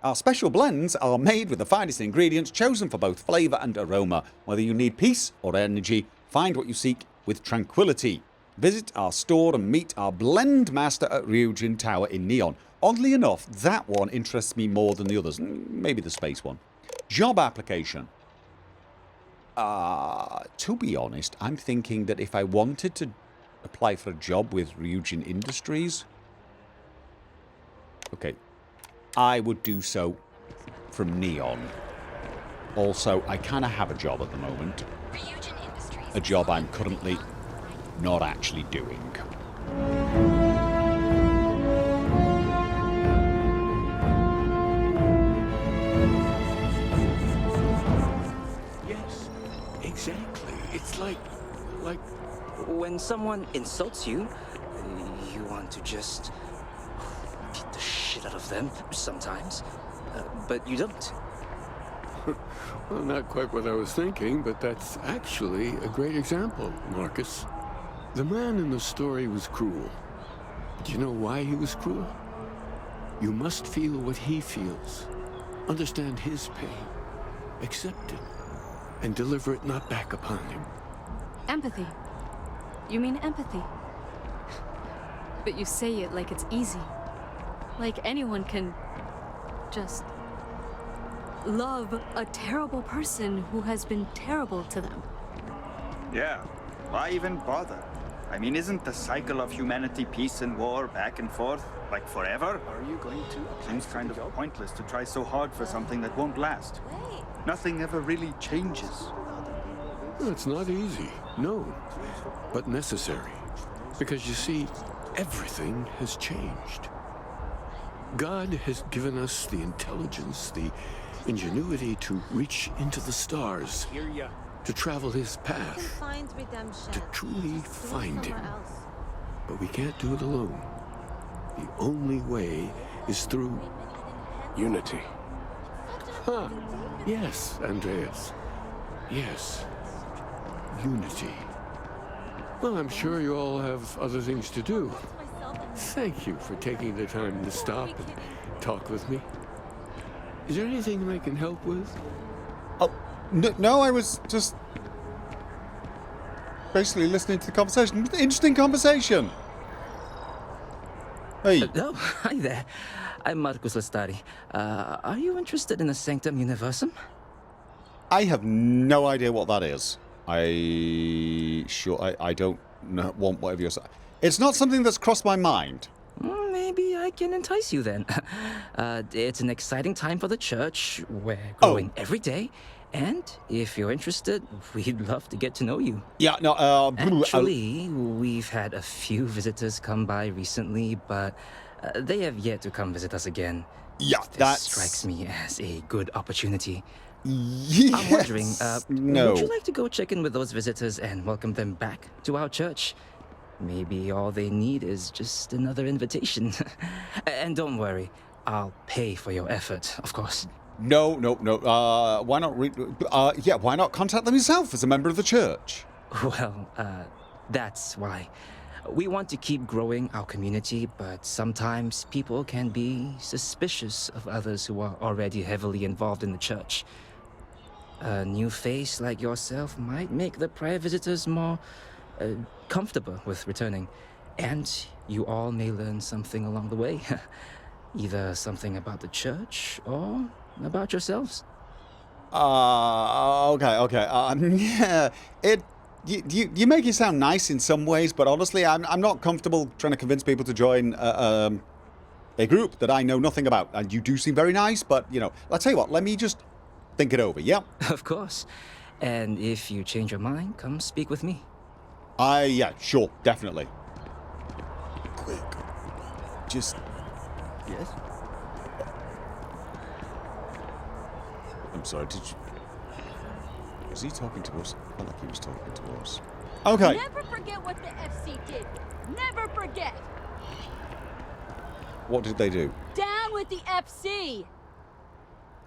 Our special blends are made with the finest ingredients chosen for both flavour and aroma. Whether you need peace or energy, find what you seek with tranquility. Visit our store and meet our blend master at Ryujin Tower in Neon. Oddly enough, that one interests me more than the others. Maybe the space one. Job application. To be honest, I'm thinking that if I wanted to apply for a job with Ryujin Industries, okay, I would do so from Neon. Also, I kind of have a job at the moment. A job I'm currently not actually doing. Yes, exactly. It's like... When someone insults you, you want to just beat the shit out of them sometimes, but you don't. Well, not quite what I was thinking, but that's actually a great example, Marcus. The man in the story was cruel. Do you know why he was cruel? You must feel what he feels. Understand his pain. Accept it. And deliver it not back upon him. Empathy. You mean empathy? But you say it like it's easy. Like anyone can just love a terrible person who has been terrible to them. Yeah, why even bother? I mean, isn't the cycle of humanity peace and war back and forth, like forever? Are you going to? Seems kind of pointless to try so hard for something that won't last. Nothing ever really changes. It's not easy, no, but necessary. Because you see, everything has changed. God has given us the intelligence, the ingenuity to reach into the stars, to travel his path, to truly find him. But we can't do it alone. The only way is through unity. Huh. Yes, Andreas. Yes. Unity. Well, I'm sure you all have other things to do. Thank you for taking the time to stop and talk with me. Is there anything I can help with? Oh, no, I was just basically listening to the conversation. Interesting conversation. Hey. Oh, hi there. I'm Marcus Lestari. Are you interested in the Sanctum Universum? I have no idea what that is. I don't want whatever you're saying. It's not something that's crossed my mind. Maybe I can entice you then. It's an exciting time for the church. We're growing every day. And if you're interested, we'd love to get to know you. Yeah, no, Actually, we've had a few visitors come by recently, but they have yet to come visit us again. Yeah, This strikes me as a good opportunity. Yes. I'm wondering, no. would you like to go check in with those visitors and welcome them back to our church? Maybe all they need is just another invitation. And don't worry, I'll pay for your effort, of course. No. Why not? Why not contact them yourself as a member of the church? Well, that's why. We want to keep growing our community, but sometimes people can be suspicious of others who are already heavily involved in the church. A new face like yourself might make the prior visitors more comfortable with returning. And you all may learn something along the way. Either something about the church or about yourselves. Okay. Yeah, you make it sound nice in some ways, but honestly, I'm not comfortable trying to convince people to join a group that I know nothing about. And you do seem very nice, but, I'll tell you what, let me just think it over, yeah? Of course. And if you change your mind, come speak with me. Yeah, sure, definitely. Quick. Just... Yes? I'm sorry, did you... Was he talking to us? I felt like he was talking to us. Okay. Never forget what the FC did. Never forget. What did they do? Down with the FC.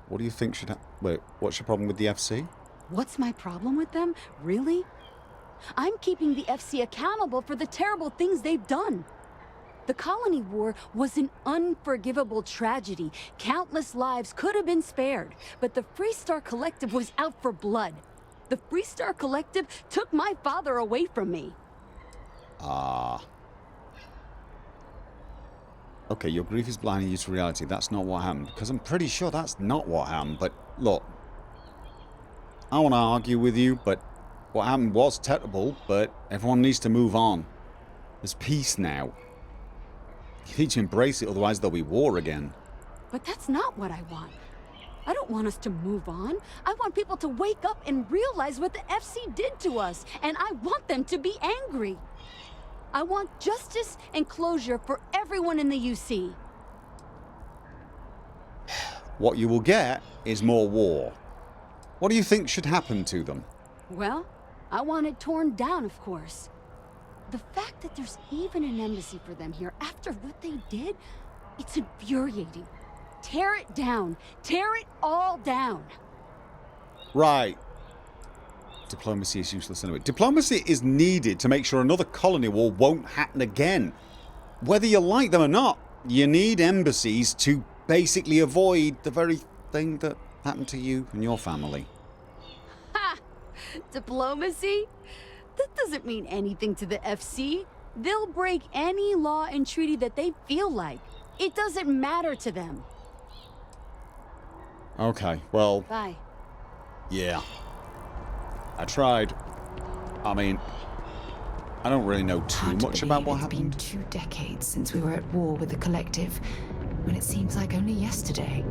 What do you think should Wait, what's your problem with the FC? What's my problem with them? Really? I'm keeping the FC accountable for the terrible things they've done. The colony war was an unforgivable tragedy. Countless lives could have been spared, but the Freestar Collective was out for blood. The Freestar Collective took my father away from me. Okay, your grief is blinding you to reality. That's not what happened. Because I'm pretty sure that's not what happened. But, look. I want to argue with you, but what happened was terrible, but everyone needs to move on. There's peace now. You need to embrace it, otherwise there'll be war again. But that's not what I want. I don't want us to move on. I want people to wake up and realize what the FC did to us. And I want them to be angry. I want justice and closure for everyone in the UC. What you will get is more war. What do you think should happen to them? Well, I want it torn down, of course. The fact that there's even an embassy for them here after what they did, it's infuriating. Tear it down. Tear it all down. Right. Diplomacy is useless anyway. Diplomacy is needed to make sure another colony war won't happen again. Whether you like them or not, you need embassies to basically avoid the very thing that happened to you and your family. Ha! Diplomacy? That doesn't mean anything to the FC. They'll break any law and treaty that they feel like. It doesn't matter to them. Okay, well... Bye. Yeah. I tried. I mean, I don't really know too Hard to much about believe what it's been happened. 2 decades since we were at war with the Collective, when it seems like only yesterday.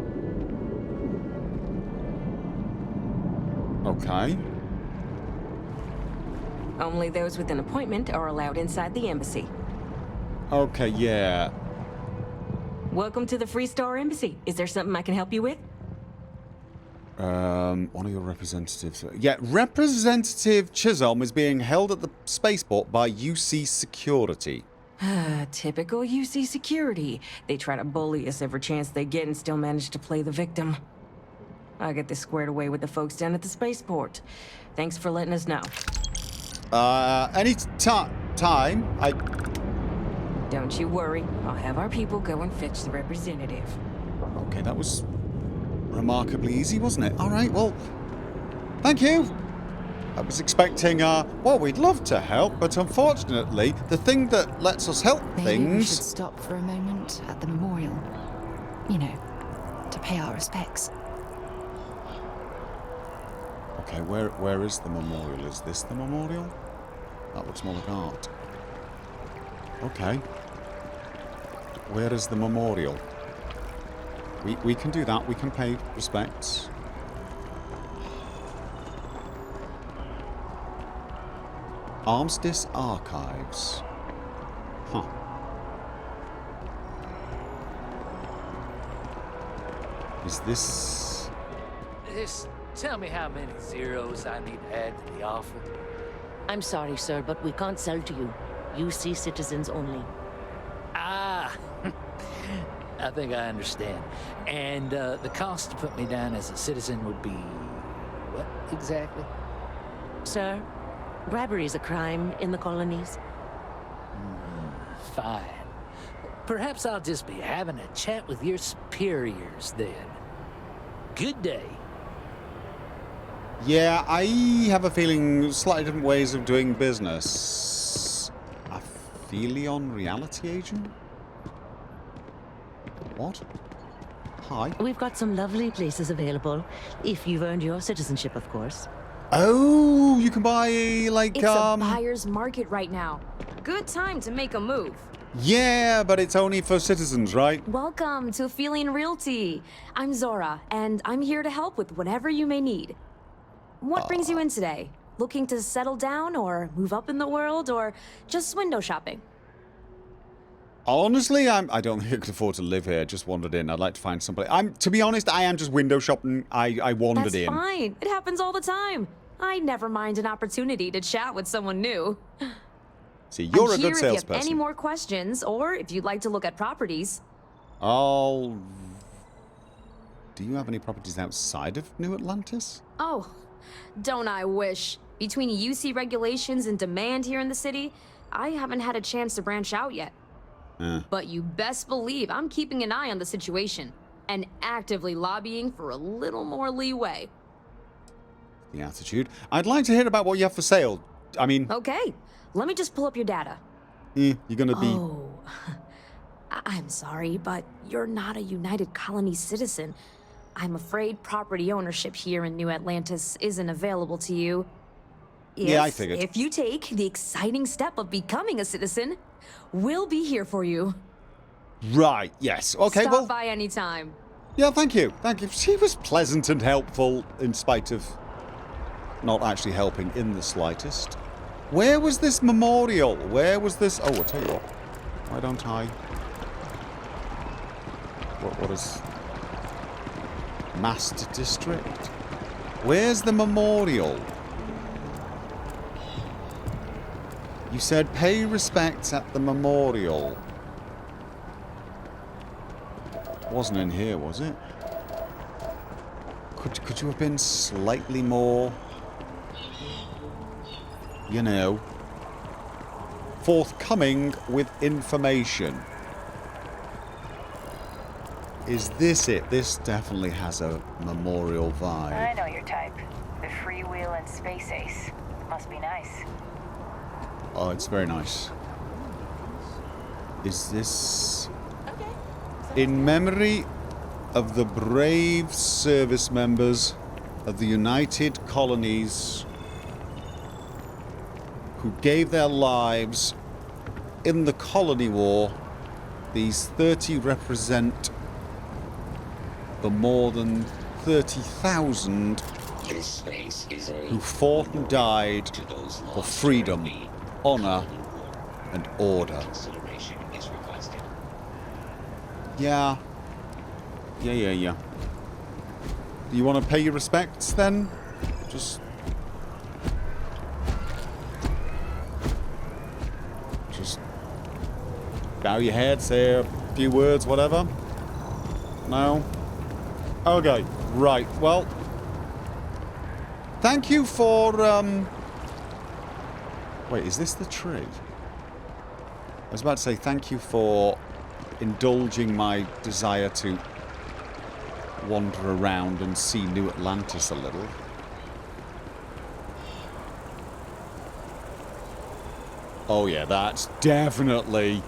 Okay. Only those with an appointment are allowed inside the embassy. Okay, yeah. Welcome to the Freestar Embassy. Is there something I can help you with? One of your representatives... Yeah, Representative Chisholm is being held at the spaceport by UC Security. Typical UC security. They try to bully us every chance they get and still manage to play the victim. I'll get this squared away with the folks down at the spaceport. Thanks for letting us know. Any time, I... Don't you worry. I'll have our people go and fetch the representative. Okay, that was remarkably easy, wasn't it? All right, well, thank you. I was expecting, well, we'd love to help, but unfortunately, the thing that lets us help Maybe we should things... stop for a moment at the memorial. You know, to pay our respects. Okay, where is the memorial? Is this the memorial? That looks more like art. Okay. Where is the memorial? We can do that. We can pay respects. Armistice Archives. Huh. Is this... Just tell me how many zeros I need to add to the offer. I'm sorry, sir, but we can't sell to you. UC citizens only. Ah, I think I understand. And the cost to put me down as a citizen would be what exactly? Sir, bribery is a crime in the colonies. Fine. Perhaps I'll just be having a chat with your superiors then. Good day. Yeah, I have a feeling slightly different ways of doing business. Aphelion reality agent? What? Hi. We've got some lovely places available, if you've earned your citizenship, of course. Oh, you can buy, like, It's a buyer's market right now. Good time to make a move. Yeah, but it's only for citizens, right? Welcome to Aphelion Realty. I'm Zora, and I'm here to help with whatever you may need. What brings you in today? Looking to settle down, or move up in the world, or just window shopping? Honestly, I don't think I could afford to live here. Just wandered in. I'd like to find somebody. To be honest, I am just window shopping. I wandered in. That's fine. It happens all the time. I never mind an opportunity to chat with someone new. See, you're I'm a here good if you have salesperson. any more questions, or if you'd like to look at properties. Do you have any properties outside of New Atlantis? Oh, don't I wish. Between UC regulations and demand here in the city, I haven't had a chance to branch out yet. But you best believe I'm keeping an eye on the situation and actively lobbying for a little more leeway. The attitude. I'd like to hear about what you have for sale. I mean... Okay, let me just pull up your data. you're gonna be... Oh, I'm sorry, but you're not a United Colony citizen. I'm afraid property ownership here in New Atlantis isn't available to you. Yeah, I figured. If you take the exciting step of becoming a citizen, we'll be here for you. Right, yes. Okay, Stop well... by anytime. Yeah, thank you. Thank you. She was pleasant and helpful, in spite of not actually helping in the slightest. Where was this memorial? Where was this... Oh, I'll tell you what. Why don't I... What is... Mast District? Where's the memorial? You said pay respects at the memorial. Wasn't in here, was it? Could you have been slightly more, you know, forthcoming with information? Is this it? This definitely has a memorial vibe. I know your type. The freewheeling space ace. Must be nice. Oh, it's very nice. Is this... In memory of the brave service members of the United Colonies who gave their lives in the Colony War, these 30 represent the more than 30,000 who fought and died for freedom, honor, and order. Yeah. Yeah. Do you want to pay your respects then? Just bow your head, say a few words, whatever? No? Okay, right, well... Thank you for, Wait, is this the tree? I was about to say thank you for indulging my desire to wander around and see New Atlantis a little. Oh yeah, that's definitely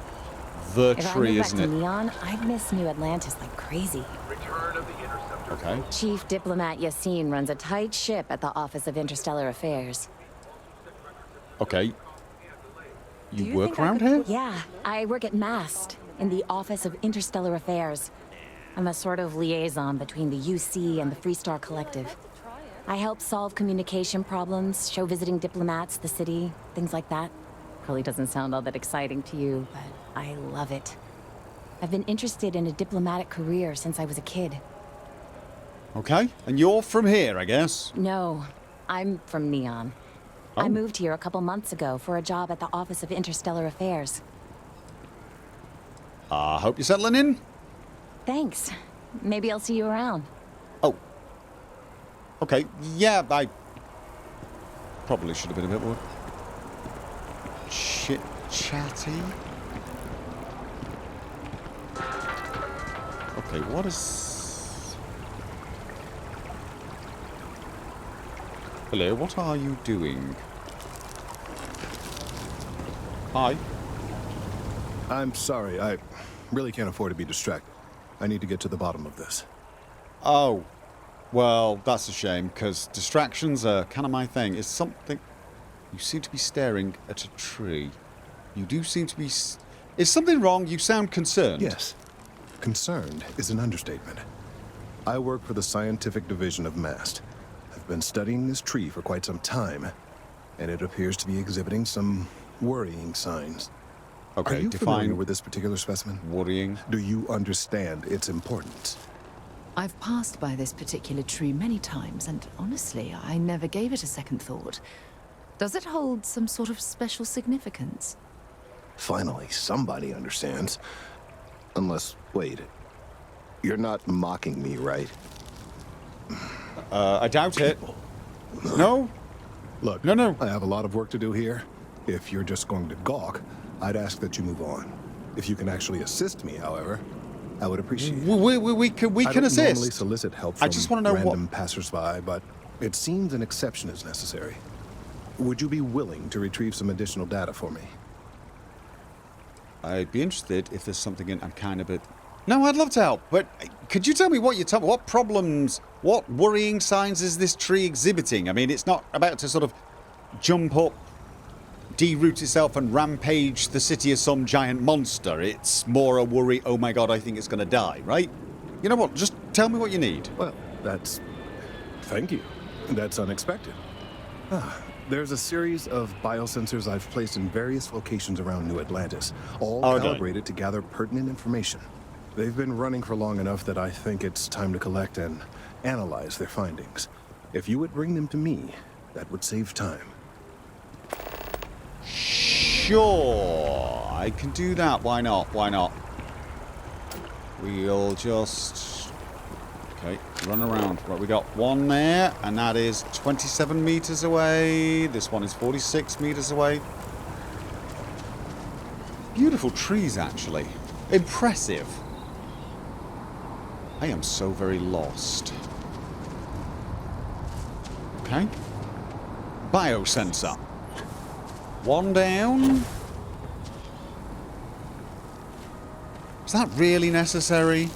the tree, isn't it? If I moved back to Neon, I'd miss New Atlantis like crazy. Return of the Interceptor. Okay. Chief Diplomat Yassine runs a tight ship at the Office of Interstellar Affairs. Okay. You work around here? Yeah, I work at MAST, in the Office of Interstellar Affairs. I'm a sort of liaison between the UC and the Freestar Collective. I help solve communication problems, show visiting diplomats the city, things like that. Probably doesn't sound all that exciting to you, but I love it. I've been interested in a diplomatic career since I was a kid. Okay, and you're from here, I guess? No, I'm from Neon. Oh. I moved here a couple months ago for a job at the Office of Interstellar Affairs. Hope you're settling in? Thanks. Maybe I'll see you around. Oh. Okay, yeah, I probably should have been a bit more chit-chatty. Okay, what is... Hello, what are you doing? Hi. I'm sorry, I really can't afford to be distracted. I need to get to the bottom of this. Oh. Well, that's a shame, because distractions are kind of my thing. It's something... You seem to be staring at a tree. You do seem to be... Is something wrong? You sound concerned. Yes. Concerned is an understatement. I work for the scientific division of MAST. I've been studying this tree for quite some time, and it appears to be exhibiting some worrying signs. Okay, Are you define familiar with this particular specimen? Worrying. Do you understand its importance? I've passed by this particular tree many times, and honestly, I never gave it a second thought. Does it hold some sort of special significance? Finally, somebody understands. Unless, wait. You're not mocking me, right? I doubt it. No? Look, no. I have a lot of work to do here. If you're just going to gawk, I'd ask that you move on. If you can actually assist me, however, I would appreciate it. We can I don't assist. normally solicit help from I just want to know random passersby, but it seems an exception is necessary. Would you be willing to retrieve some additional data for me? I'd be interested if there's something in... I'm kind of a... No, I'd love to help, but could you tell me what problems, what worrying signs is this tree exhibiting? I mean, it's not about to sort of jump up, deroot itself and rampage the city as some giant monster. It's more a worry, oh my god, I think it's going to die, right? You know what, just tell me what you need. Well, that's... Thank you. That's unexpected. There's a series of biosensors I've placed in various locations around New Atlantis, all calibrated to gather pertinent information. They've been running for long enough that I think it's time to collect and analyze their findings. If you would bring them to me, that would save time. Sure, I can do that. Why not? Why not? We'll just... Okay, run around. Right, we got one there, and that is 27 meters away. This one is 46 meters away. Beautiful trees, actually. Impressive. I am so very lost. Okay. Biosensor. One down. Is that really necessary?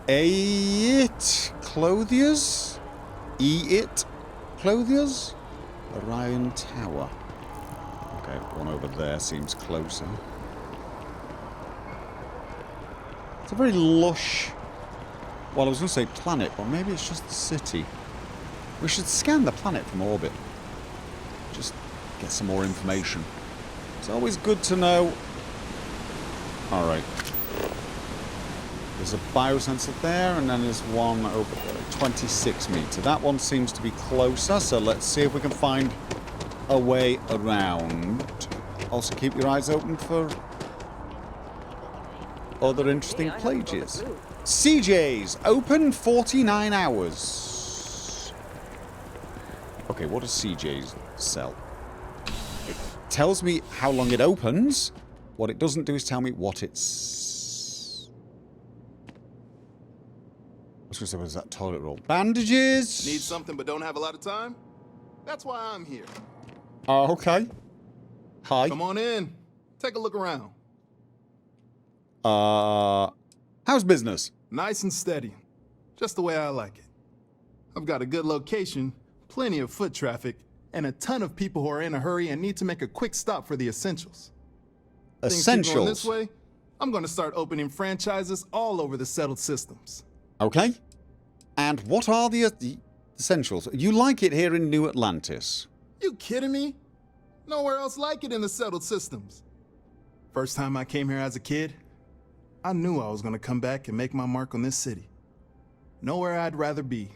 A-it clothiers? E-it clothiers? Orion Tower. Okay, one over there seems closer. It's a very lush... Well, I was going to say planet, but maybe it's just the city. We should scan the planet from orbit. Just get some more information. It's always good to know. Alright. There's a biosensor there, and then there's one over there. 26 meter. That one seems to be closer, so let's see if we can find a way around. Also keep your eyes open for other interesting plages. CJ's open 49 hours. Okay, what does CJ's sell? It tells me how long it opens. What it doesn't do is tell me what it's... I was going to say, what is that toilet roll? Bandages! Need something but don't have a lot of time? That's why I'm here. Oh, okay. Hi. Come on in. Take a look around. How's business? Nice and steady. Just the way I like it. I've got a good location, plenty of foot traffic, and a ton of people who are in a hurry and need to make a quick stop for the essentials. Things keep going this way, I'm going to start opening franchises all over the settled systems. Okay. And what are the essentials? You like it here in New Atlantis? You kidding me? Nowhere else like it in the settled systems. First time I came here as a kid, I knew I was going to come back and make my mark on this city. Nowhere I'd rather be.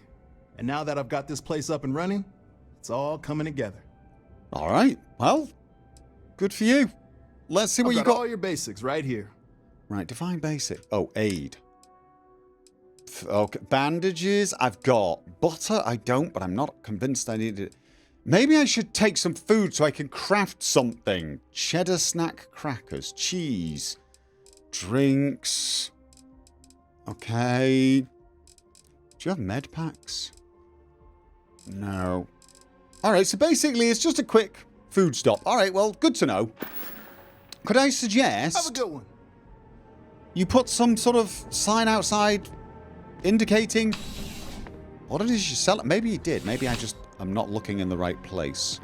And now that I've got this place up and running, it's all coming together. All right. Well, good for you. Let's see what you got. All your basics right here. Right, define basic. Oh, aid. Okay, bandages, I've got. Butter, I don't, but I'm not convinced I need it. Maybe I should take some food so I can craft something. Cheddar snack crackers, cheese, drinks. Okay. Do you have med packs? No. Alright, so basically it's just a quick food stop. Alright, well, good to know. Could I suggest... Have a good one. You put some sort of sign outside indicating what it is you sell? Maybe you did. Maybe I'm not looking in the right place.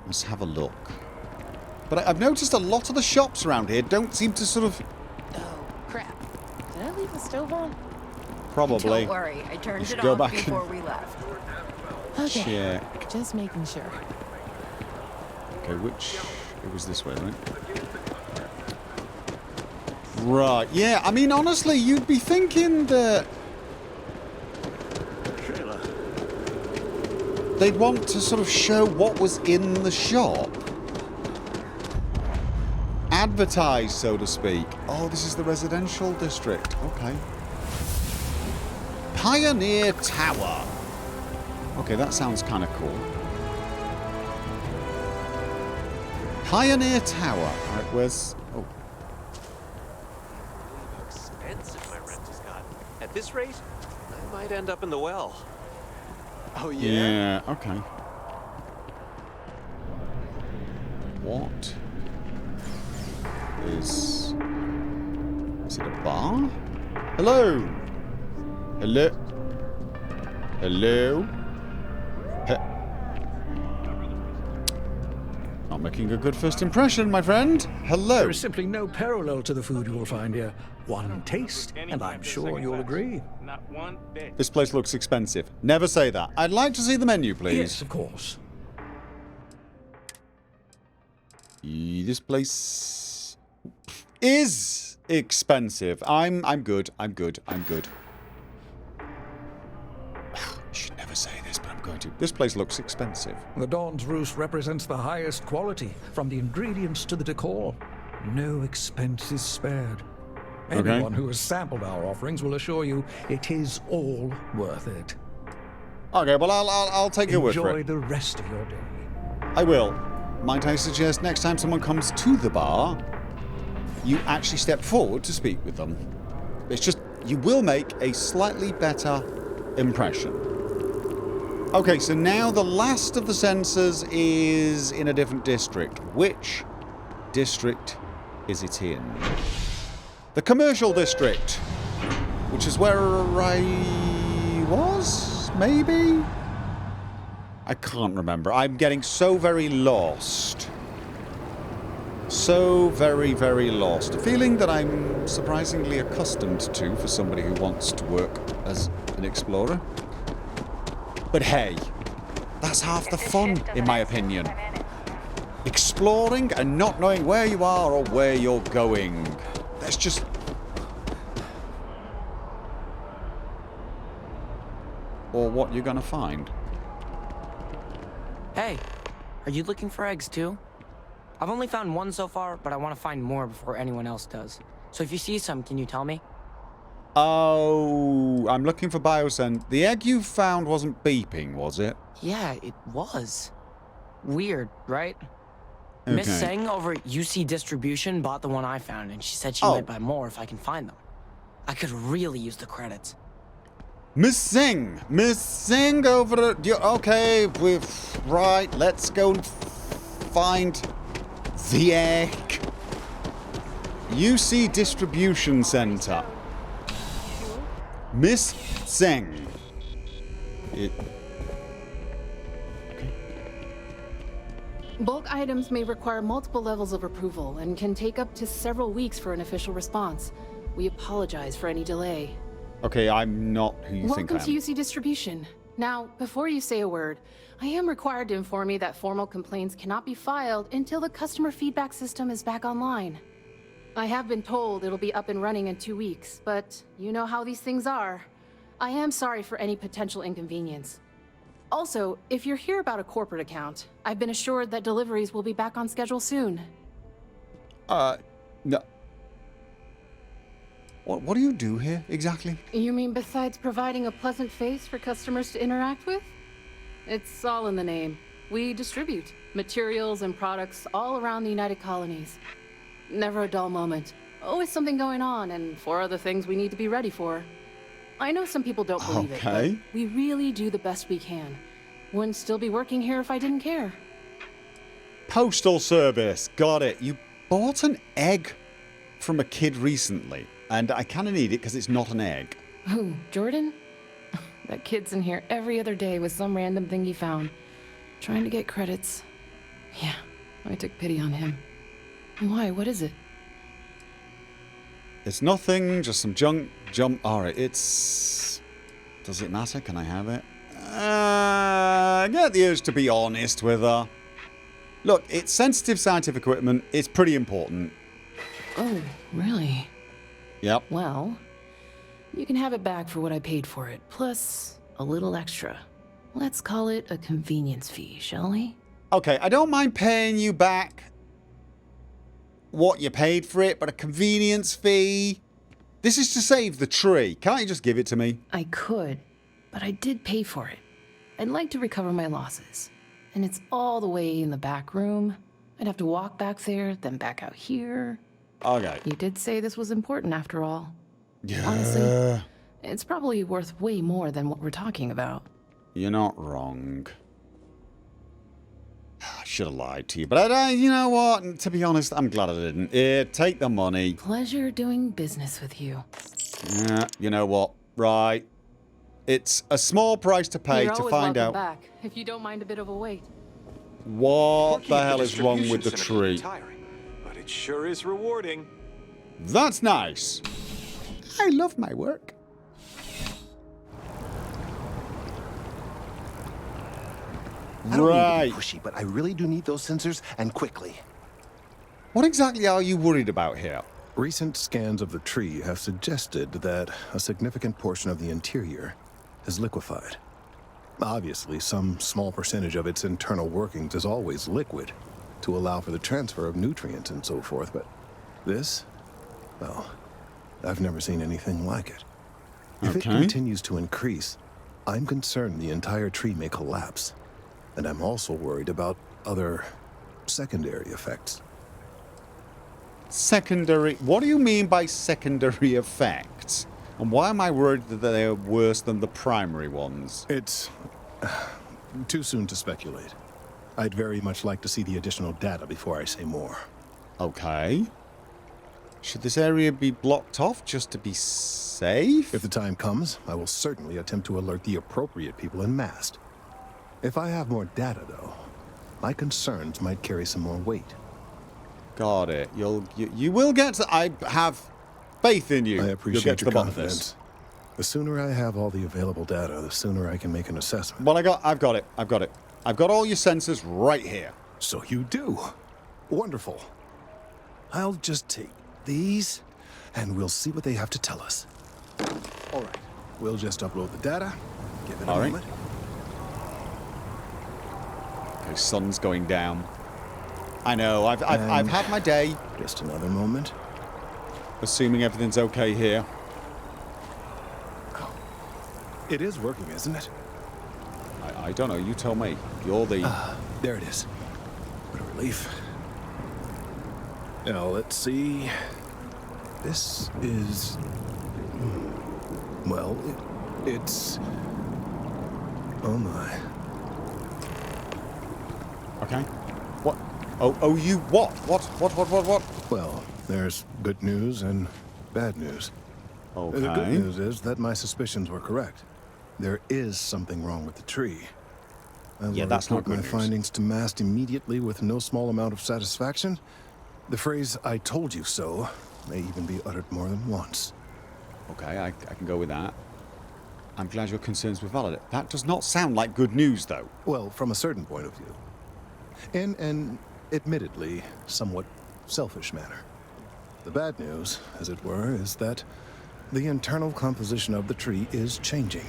Let's have a look. But I've noticed a lot of the shops around here don't seem to sort of... Oh, crap. Did I leave the stove on? Probably. Don't worry, I turned it go off back before and we left. Okay, check. just making sure. Okay, which... It was this way, right? Right, yeah, I mean, honestly, you'd be thinking that... They'd want to sort of show what was in the shop. Advertise, so to speak. Oh, this is the residential district. Okay. Pioneer Tower. Okay, that sounds kind of cool. Pioneer Tower. Right, where's... Oh. How expensive my rent has gotten. At this rate, I might end up in the well. Oh, yeah? Yeah, okay. What is it a bar? Hello? Hello? Hello? Not making a good first impression, my friend. Hello? There is simply no parallel to the food you will find here. One taste, and I'm sure you'll agree. Not one bit. This place looks expensive. Never say that. I'd like to see the menu, please. Yes, of course. This place is expensive. I'm good. I'm good. I'm good. I should never say this, but I'm going to. This place looks expensive. The Dawn's Roost represents the highest quality, from the ingredients to the decor. No expense is spared. Anyone who has sampled our offerings will assure you it is all worth it. Okay, well, I'll take your word for it. Enjoy the rest of your day. I will. Might I suggest next time someone comes to the bar, you actually step forward to speak with them. It's just, you will make a slightly better impression. Okay, so now the last of the sensors is in a different district. Which district is it in? The commercial district, which is where I was, maybe? I can't remember. I'm getting so very lost. So very, very lost. A feeling that I'm surprisingly accustomed to for somebody who wants to work as an explorer. But hey, that's half the fun, in my opinion. Exploring and not knowing where you are or where you're going. That's just... Or what you're gonna find. Hey, are you looking for eggs too? I've only found one so far, but I want to find more before anyone else does. So if you see some, can you tell me? Oh, I'm looking for biosend. The egg you found wasn't beeping, was it? Yeah, it was. Weird, right? Okay. Miss Seng over at UC Distribution bought the one I found, and she said she might buy more if I can find them. I could really use the credits. Miss Singh over at... Okay, right, let's go and find the egg. UC Distribution Center. Miss Singh. Bulk items may require multiple levels of approval and can take up to several weeks for an official response. We apologize for any delay. Okay, I'm not who you think I am. Welcome to UC Distribution. Now, before you say a word, I am required to inform you that formal complaints cannot be filed until the customer feedback system is back online. I have been told it'll be up and running in 2 weeks, but you know how these things are. I am sorry for any potential inconvenience. Also, if you're here about a corporate account, I've been assured that deliveries will be back on schedule soon. No. What do you do here, exactly? You mean besides providing a pleasant face for customers to interact with? It's all in the name. We distribute materials and products all around the United Colonies. Never a dull moment. Always something going on, and 4 other things we need to be ready for. I know some people don't believe it, but we really do the best we can. Wouldn't still be working here if I didn't care. Postal service. Got it. You bought an egg from a kid recently, and I kind of need it because it's not an egg. Who, Jordan? That kid's in here every other day with some random thing he found. Trying to get credits. Yeah, I took pity on him. Why? What is it? It's nothing, just some junk. Alright, it's... Does it matter? Can I have it? I get the urge to be honest with her. Look, it's sensitive scientific equipment. It's pretty important. Oh, really? Yep. Well, you can have it back for what I paid for it, plus a little extra. Let's call it a convenience fee, shall we? Okay, I don't mind paying you back what you paid for it, but a convenience fee? This is to save the tree. Can't you just give it to me? I could, but I did pay for it. I'd like to recover my losses. And it's all the way in the back room. I'd have to walk back there, then back out here. Okay. You did say this was important after all. Yeah. Honestly, it's probably worth way more than what we're talking about. You're not wrong. I should have lied to you, but you know what? To be honest, I'm glad I didn't. Take the money. Pleasure doing business with you. Yeah, you know what? Right. It's a small price to pay You're to always find welcome out back, if you don't mind a bit of a wait. what the hell is wrong with the tree. But it sure is rewarding. That's nice. I love my work. I don't mean to be pushy, but I really do need those sensors, and quickly. What exactly are you worried about here? Recent scans of the tree have suggested that a significant portion of the interior is liquefied. Obviously, some small percentage of its internal workings is always liquid to allow for the transfer of nutrients and so forth, but this, well, I've never seen anything like it. If it continues to increase, I'm concerned the entire tree may collapse. And I'm also worried about other secondary effects. Secondary? What do you mean by secondary effects? And why am I worried that they're worse than the primary ones? It's too soon to speculate. I'd very much like to see the additional data before I say more. Okay. Should this area be blocked off just to be safe? If the time comes, I will certainly attempt to alert the appropriate people en masse. If I have more data, though, my concerns might carry some more weight. Got it. You will get to... I have faith in you. I appreciate your your confidence. The sooner I have all the available data, the sooner I can make an assessment. Well, I've got it. I've got all your sensors right here. So you do. Wonderful. I'll just take these, and we'll see what they have to tell us. All right. We'll just upload the data. Give it a moment. Okay, sun's going down. I know. I've had my day. Just another moment. Assuming everything's okay here. It is working, isn't it? I don't know. You tell me. You're the... There it is. What a relief. Now, let's see. This is... Well, it's... Oh, my. Okay. What? Oh, you what? What? Well, there's good news and bad news. Okay. The good news is that my suspicions were correct. There is something wrong with the tree. I will that's not report good my news. findings to Mast immediately with no small amount of satisfaction. The phrase, "I told you so," may even be uttered more than once. Okay, I can go with that. I'm glad your concerns were valid. That does not sound like good news, though. Well, from a certain point of view. In an admittedly somewhat selfish manner. The bad news, as it were, is that the internal composition of the tree is changing.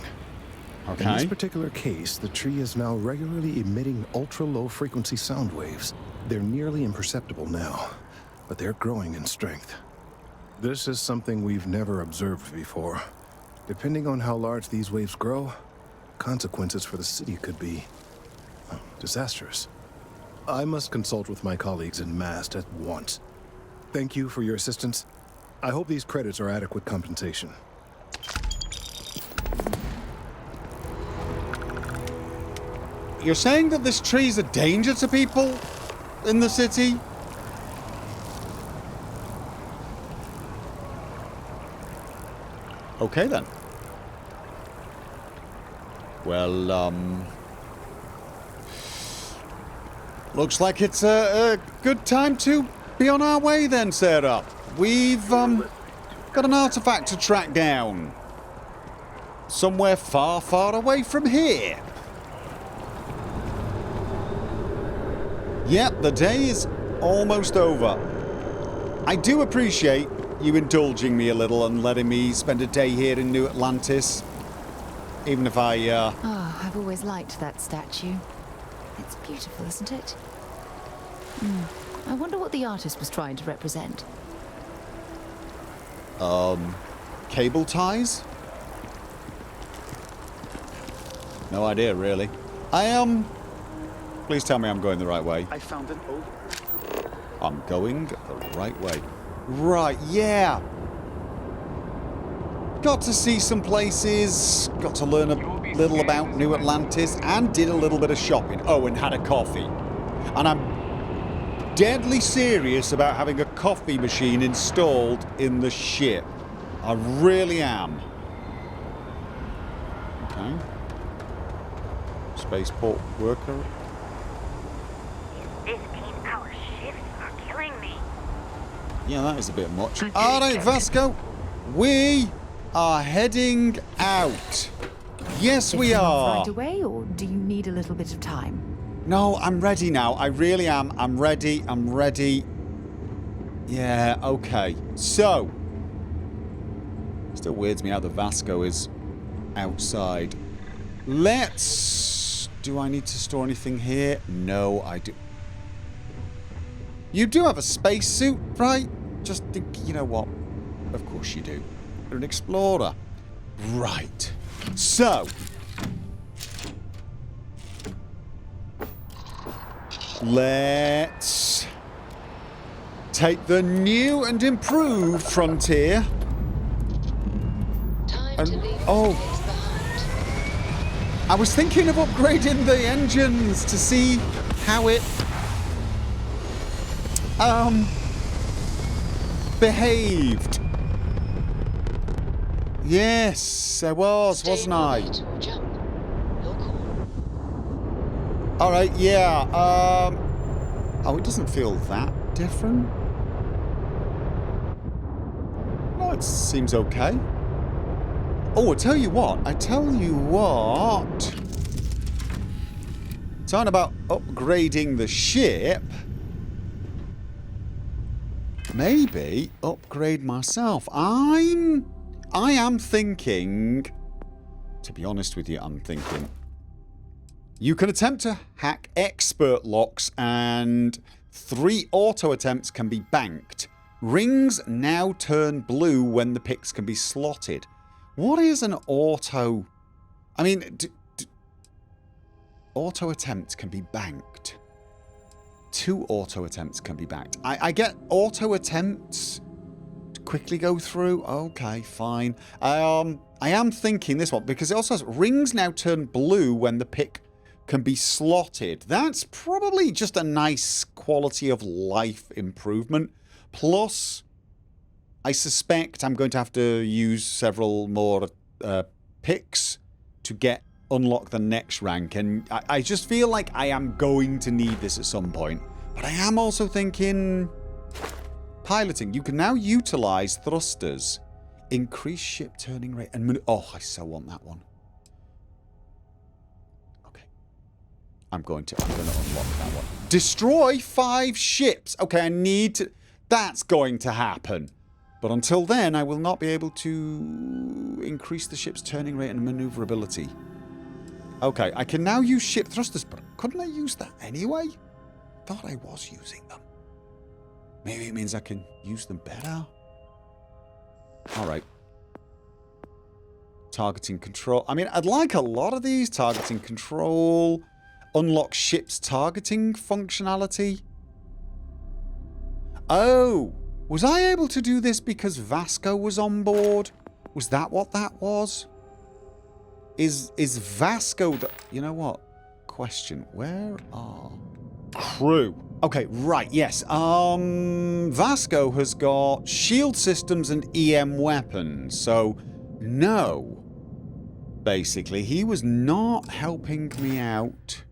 Okay. In this particular case, the tree is now regularly emitting ultra-low frequency sound waves. They're nearly imperceptible now, but they're growing in strength. This is something we've never observed before. Depending on how large these waves grow, consequences for the city could be disastrous. I must consult with my colleagues in Mast at once. Thank you for your assistance. I hope these credits are adequate compensation. You're saying that this tree's a danger to people in the city? Okay, then. Well, looks like it's a good time to be on our way then, Sarah. We've, got an artifact to track down. Somewhere far, far away from here. Yep, the day is almost over. I do appreciate you indulging me a little and letting me spend a day here in New Atlantis. Even if I, Oh, I've always liked that statue. It's beautiful, isn't it? I wonder what the artist was trying to represent. Cable ties? No idea, really. Please tell me I'm going the right way. I found an old I'm going the right way. Right, yeah. Got to see some places, got to learn a little about New Atlantis, and did a little bit of shopping. Oh, and had a coffee. And I'm deadly serious about having a coffee machine installed in the ship. I really am. Okay. Spaceport worker. These 8-hour shifts are killing me. Yeah, that is a bit much. Alright, Vasco. We are heading out. Yes, we are. Right away, or do you need a little bit of time? No, I'm ready now. I really am. I'm ready. I'm ready. Yeah, okay. So, still weirds me out that Vasco is outside. Let's... Do I need to store anything here? No, I do. You do have a spacesuit, right? Just think, you know what? Of course you do. You're an explorer. Right. So... let's take the new and improved frontier. And, oh, I was thinking of upgrading the engines to see how it behaved. Yes, I was, wasn't I? Alright, yeah, oh, it doesn't feel that different. No, it seems okay. Oh, I tell you what. Talking about upgrading the ship. Maybe upgrade myself. I am thinking, to be honest with you, I'm thinking, you can attempt to hack expert locks and 3 auto attempts can be banked. Rings now turn blue when the picks can be slotted. What is an auto... I mean, auto attempts can be banked. 2 auto attempts can be banked. I get auto attempts to quickly go through. Okay, fine. I am thinking this one because it also has rings now turn blue when the pick can be slotted. That's probably just a nice quality of life improvement. Plus, I suspect I'm going to have to use several more picks to unlock the next rank. And I just feel like I am going to need this at some point. But I am also thinking piloting. You can now utilize thrusters. Increase ship turning rate and... oh, I so want that one. I'm going to unlock that one. Destroy 5 ships. Okay, I need to... That's going to happen. But until then, I will not be able to increase the ship's turning rate and maneuverability. Okay, I can now use ship thrusters, but couldn't I use that anyway? Thought I was using them. Maybe it means I can use them better. Alright. Targeting control. I mean, I'd like a lot of these. Targeting control... Unlock ship's targeting functionality. Oh, was I able to do this because Vasco was on board? Was that what that was? Is Vasco the... You know what? Question. Where are... crew. Okay, right, yes. Vasco has got shield systems and EM weapons. So, no. Basically, he was not helping me out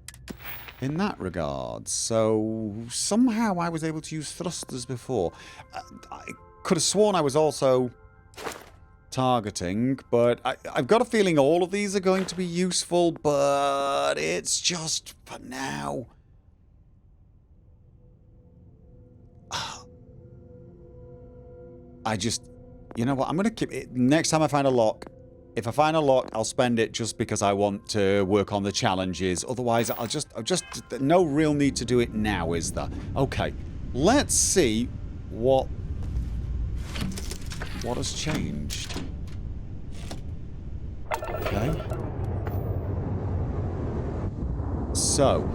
in that regard. So somehow I was able to use thrusters before. I could have sworn I was also targeting, but I've got a feeling all of these are going to be useful, but it's just for now. I just, you know what, I'm going to keep it. Next time I find a lock, if I find a lock, I'll spend it just because I want to work on the challenges. Otherwise, I'll just no real need to do it now, is there? Okay, let's see what has changed. Okay. So,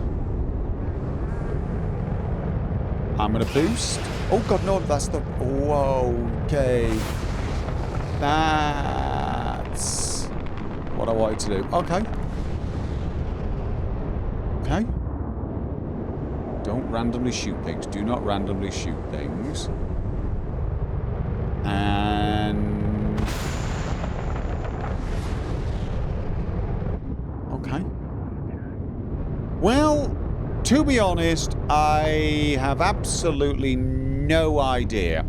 I'm gonna boost. Oh god, no, that's the... Whoa, okay. That's what I wanted to do. Okay. Okay. Don't randomly shoot things. Do not randomly shoot things. And... Okay. Well, to be honest, I have absolutely no idea.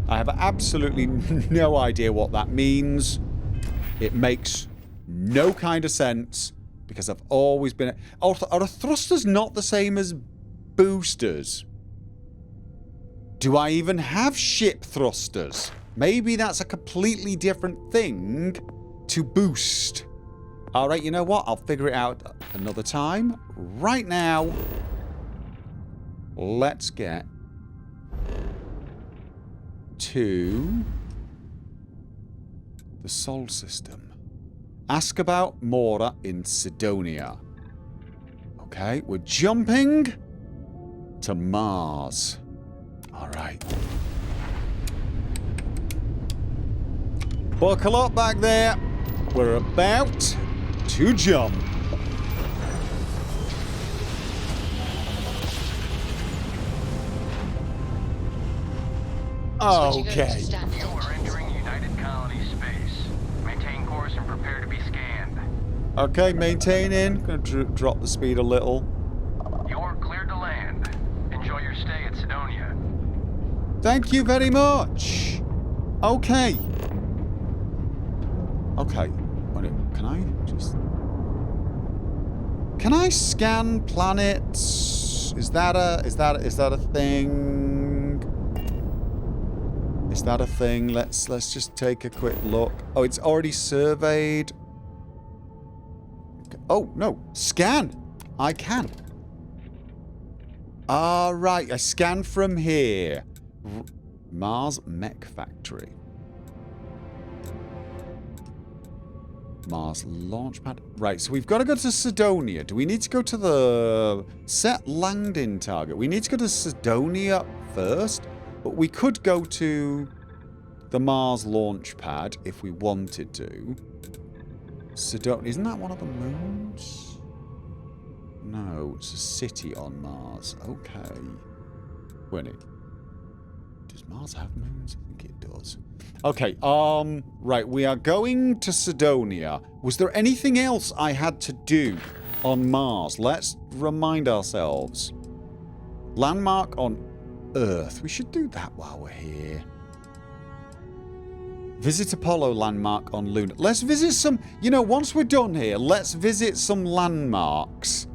I have absolutely no idea what that means. It makes no kind of sense because I've always been... Are thrusters not the same as boosters? Do I even have ship thrusters? Maybe that's a completely different thing to boost. Alright, you know what? I'll figure it out another time. Right now, let's get to the Sol system. Ask about Mora in Cydonia. Okay, we're jumping to Mars. Alright. Buckle up back there. We're about to jump. Okay. You are entering United Colony space. Maintain course and prepare to be scanned. Okay, maintaining. Gonna drop the speed a little. You're cleared to land. Enjoy your stay at Cydonia. Thank you very much. Okay. Okay. Can I just... Can I scan planets? Is that a thing? Is that a thing? Let's just take a quick look. Oh, it's already surveyed. Oh, no. Scan. I can. Alright, I scan from here. Mars Mech Factory. Mars Launchpad. Right, so we've got to go to Cydonia. Do we need to go to the set landing target? We need to go to Cydonia first, but we could go to the Mars Launchpad if we wanted to. Cydonia, isn't that one of the moons? No, it's a city on Mars. Okay. Does Mars have moons? I think it does. Okay, right, we are going to Cydonia. Was there anything else I had to do on Mars? Let's remind ourselves. Landmark on Earth. We should do that while we're here. Visit Apollo landmark on Luna. Let's visit some... You know, once we're done here, let's visit some landmarks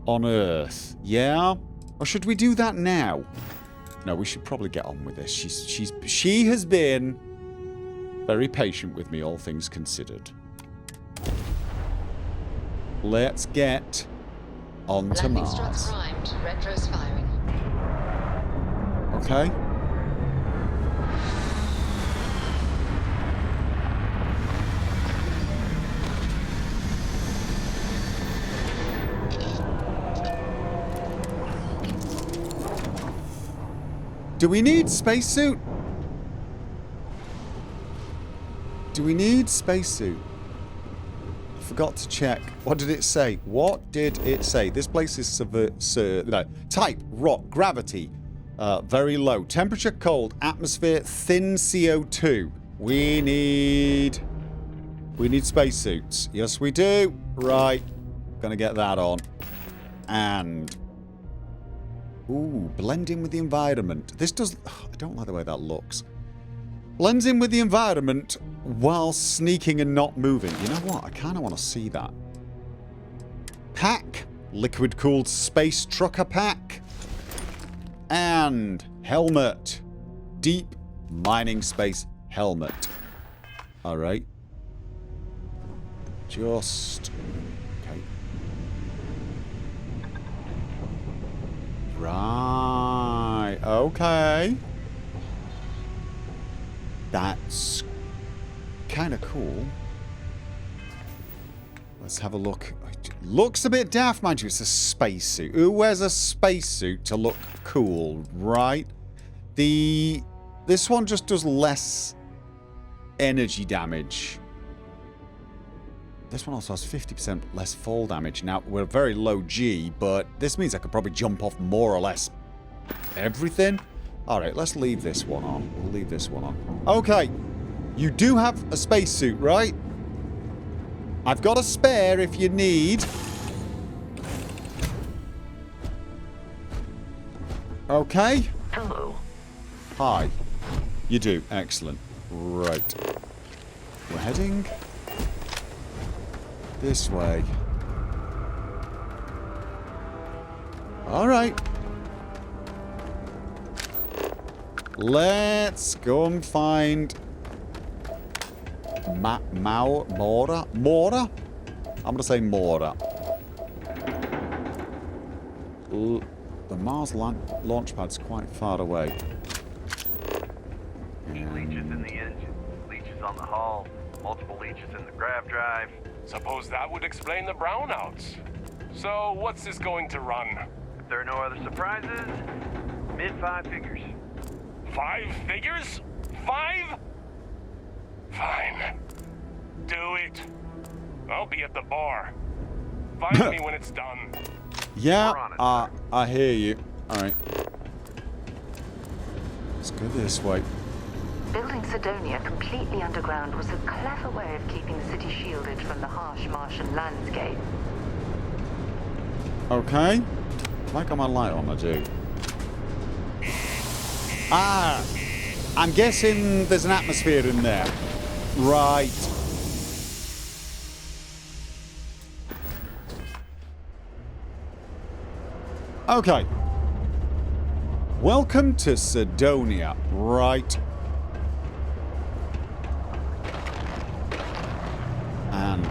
on Earth. Yeah? Or should we do that now? No, we should probably get on with this. She has been very patient with me, all things considered. Let's get on to Mars. Primed. Retros firing. Okay. Do we need spacesuit? Do we need spacesuit? I forgot to check. What did it say? What did it say? This place is type, rock, gravity, very low. Temperature, cold. Atmosphere, thin CO2. We need spacesuits. Yes, we do. Right. Gonna get that on. And... Ooh, blend in with the environment. This does... I don't like the way that looks. Blends in with the environment while sneaking and not moving. You know what? I kind of want to see that. Pack. Liquid-cooled space trucker pack. And helmet. Deep mining space helmet. Alright. Just... Okay. Right. Okay. That's kind of cool. Let's have a look. It looks a bit daft, mind you. It's a spacesuit. Who wears a spacesuit to look cool, right? This one just does less energy damage. This one also has 50% less fall damage. Now, we're very low G, but this means I could probably jump off more or less everything. Alright, let's leave this one on. We'll leave this one on. Okay. You do have a spacesuit, right? I've got a spare if you need. Okay. Hello. Hi. You do. Excellent. Right. We're heading this way. Alright. Let's go and find Mora? Mora? I'm going to say Mora. The Mars launch pad's quite far away. Leeches in the engine, leeches on the hull, multiple leeches in the grav drive. Suppose that would explain the brownouts. So, what's this going to run? If there are no other surprises, mid-5 figures. 5 figures? 5? Fine. Do it. I'll be at the bar. Find me when it's done. Yeah, I hear you. Alright. Let's go this way. Building Cydonia completely underground was a clever way of keeping the city shielded from the harsh Martian landscape. Okay. Have I got my light on? I do. Ah! I'm guessing there's an atmosphere in there. Right. Okay. Welcome to Cydonia. Right. And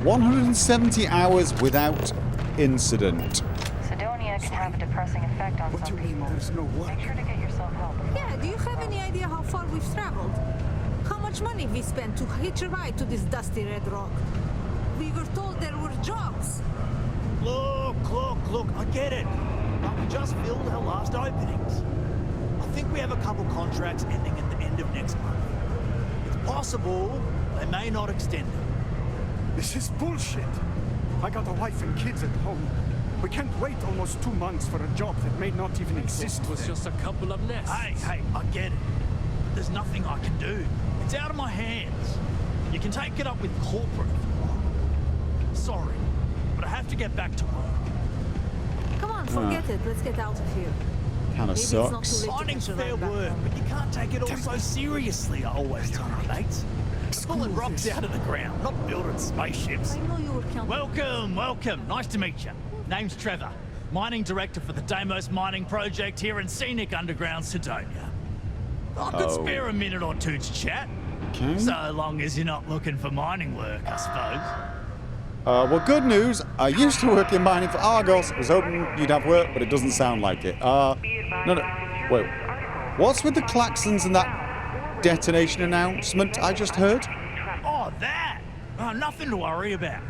170 hours without incident. Cydonia can have a depressing effect on some people. Make sure to get yourself help. Yeah, do you have any idea how far we've traveled? How much money we spent to hitch a ride to this dusty red rock? We were told there were jobs. Look, I get it. But we just filled our last openings. I think we have a couple contracts ending at the end of next month. It's possible they may not extend them. This is bullshit. I got a wife and kids at home. We can't wait almost 2 months for a job that may not even exist. It was just a couple of nests. Hey, I get it. But there's nothing I can do. It's out of my hands. You can take it up with corporate if you want. Sorry, but I have to get back to work. Come on, forget it. Let's get out of here. Kind of sucks. Finding's fair work, but you can't take it all so seriously, I always tell my mates. Pulling rocks out of the ground, not building spaceships. I know you were counting. Welcome. Nice to meet you. Name's Trevor, mining director for the Deimos mining project here in scenic underground Cydonia. I could spare a minute or two to chat. Okay. So long as you're not looking for mining work, I suppose. Well, good news. I used to work in mining for Argos. I was hoping you'd have work, but it doesn't sound like it. No. Wait. What's with the klaxons and that detonation announcement I just heard? Oh, that! Nothing to worry about.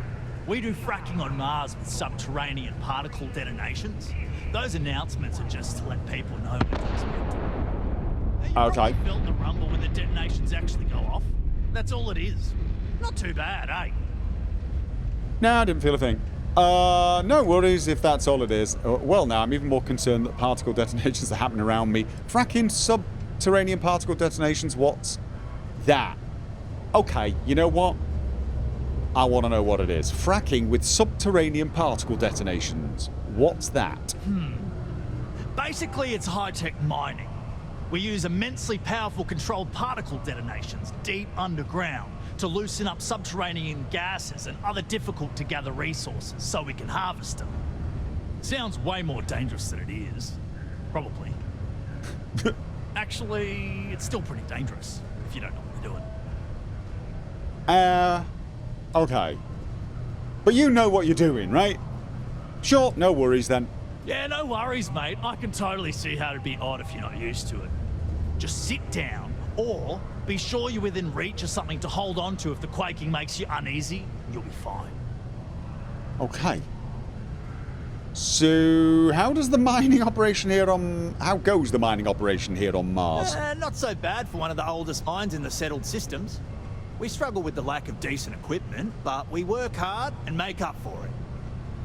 We do fracking on Mars with subterranean particle detonations. Those announcements are just to let people know what to expect. Okay. You felt the rumble when the detonations actually go off. That's all it is. Not too bad, eh? No, I didn't feel a thing. No worries if that's all it is. Well, now, I'm even more concerned that particle detonations are happening around me. Fracking subterranean particle detonations, what's that? Okay, you know what? I want to know what it is. Fracking with subterranean particle detonations. What's that? Basically, it's high-tech mining. We use immensely powerful controlled particle detonations deep underground to loosen up subterranean gases and other difficult-to-gather resources so we can harvest them. Sounds way more dangerous than it is. Probably. Actually, it's still pretty dangerous if you don't know what you're doing. Okay. But you know what you're doing, right? Sure, no worries then. Yeah, no worries, mate. I can totally see how it'd be odd if you're not used to it. Just sit down, or be sure you're within reach of something to hold on to if the quaking makes you uneasy, you'll be fine. Okay. So, how does the mining operation here on... How goes the mining operation here on Mars? Not so bad for one of the oldest mines in the settled systems. We struggle with the lack of decent equipment, but we work hard and make up for it.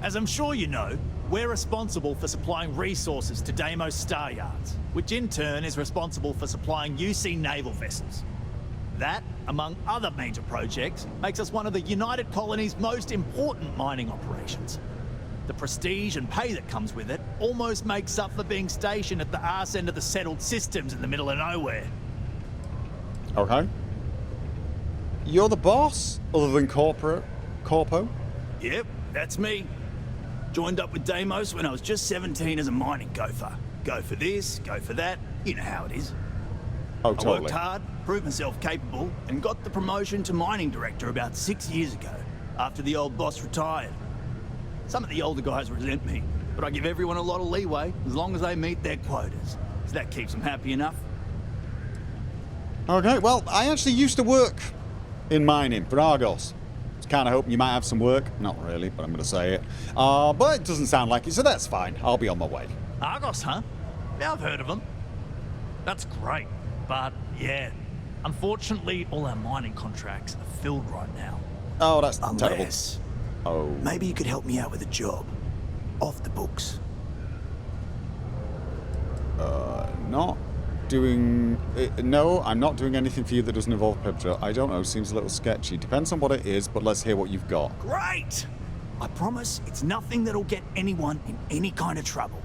As I'm sure you know, we're responsible for supplying resources to Deimos Star Yards, which in turn is responsible for supplying UC naval vessels. That, among other major projects, makes us one of the United Colony's most important mining operations. The prestige and pay that comes with it almost makes up for being stationed at the arse end of the settled systems in the middle of nowhere. Okay. You're the boss, other than Corpo? Yep, that's me. Joined up with Deimos when I was just 17 as a mining gopher. Go for this, go for that, you know how it is. Oh, I totally. worked hard, proved myself capable, and got the promotion to mining director about 6 years ago, after the old boss retired. Some of the older guys resent me, but I give everyone a lot of leeway as long as they meet their quotas. So that keeps them happy enough. Okay, well, I actually used to work in mining for Argos. I was kind of hoping you might have some work. Not really, but I'm going to say it. But it doesn't sound like it, so that's fine. I'll be on my way. Argos, huh? Yeah, I've heard of them. That's great, but yeah. Unfortunately, all our mining contracts are filled right now. Oh, that's terrible. Unless... Oh. Maybe you could help me out with a job. Off the books. Not doing... no, I'm not doing anything for you that doesn't involve paper trail. I don't know, seems a little sketchy. Depends on what it is, but let's hear what you've got. Great! I promise it's nothing that'll get anyone in any kind of trouble.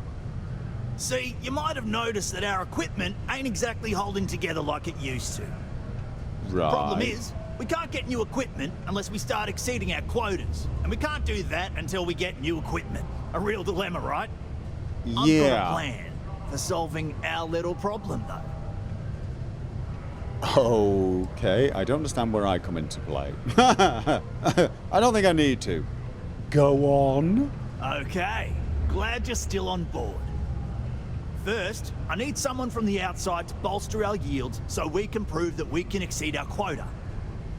See, you might have noticed that our equipment ain't exactly holding together like it used to. Right. Problem is, we can't get new equipment unless we start exceeding our quotas. And we can't do that until we get new equipment. A real dilemma, right? Yeah. I've got a plan for solving our little problem, though. Okay, I don't understand where I come into play. I don't think I need to. Go on. Okay, glad you're still on board. First, I need someone from the outside to bolster our yields so we can prove that we can exceed our quota.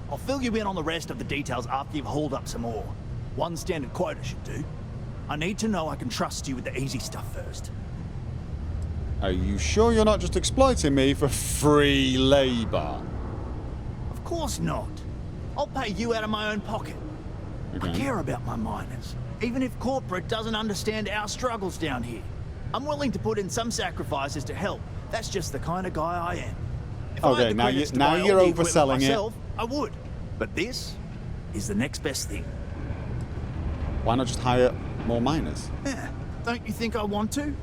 I'll fill you in on the rest of the details after you've hauled up some ore. One standard quota should do. I need to know I can trust you with the easy stuff first. Are you sure you're not just exploiting me for free labor? Of course not. I'll pay you out of my own pocket. Okay. I care about my miners, even if corporate doesn't understand our struggles down here. I'm willing to put in some sacrifices to help. That's just the kind of guy I am. If I had Okay, the now credits to now buy all you're the equipment overselling myself, it. I would. But this is the next best thing. Why not just hire more miners? Yeah, don't you think I want to?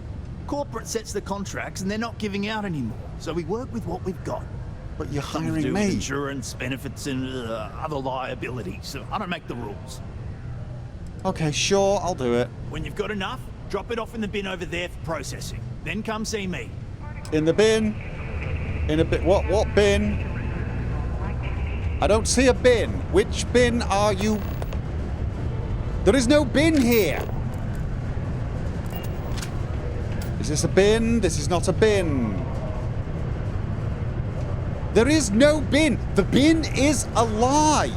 Corporate sets the contracts and they're not giving out anymore. So we work with what we've got. But you're Something to hiring do with me. insurance, benefits, and other liabilities. So I don't make the rules. Okay, sure, I'll do it. When you've got enough, drop it off in the bin over there for processing. Then come see me. In the bin? In a bin? What bin? I don't see a bin. Which bin are you? There is no bin here. Is this a bin? This is not a bin. There is no bin. The bin is a lie.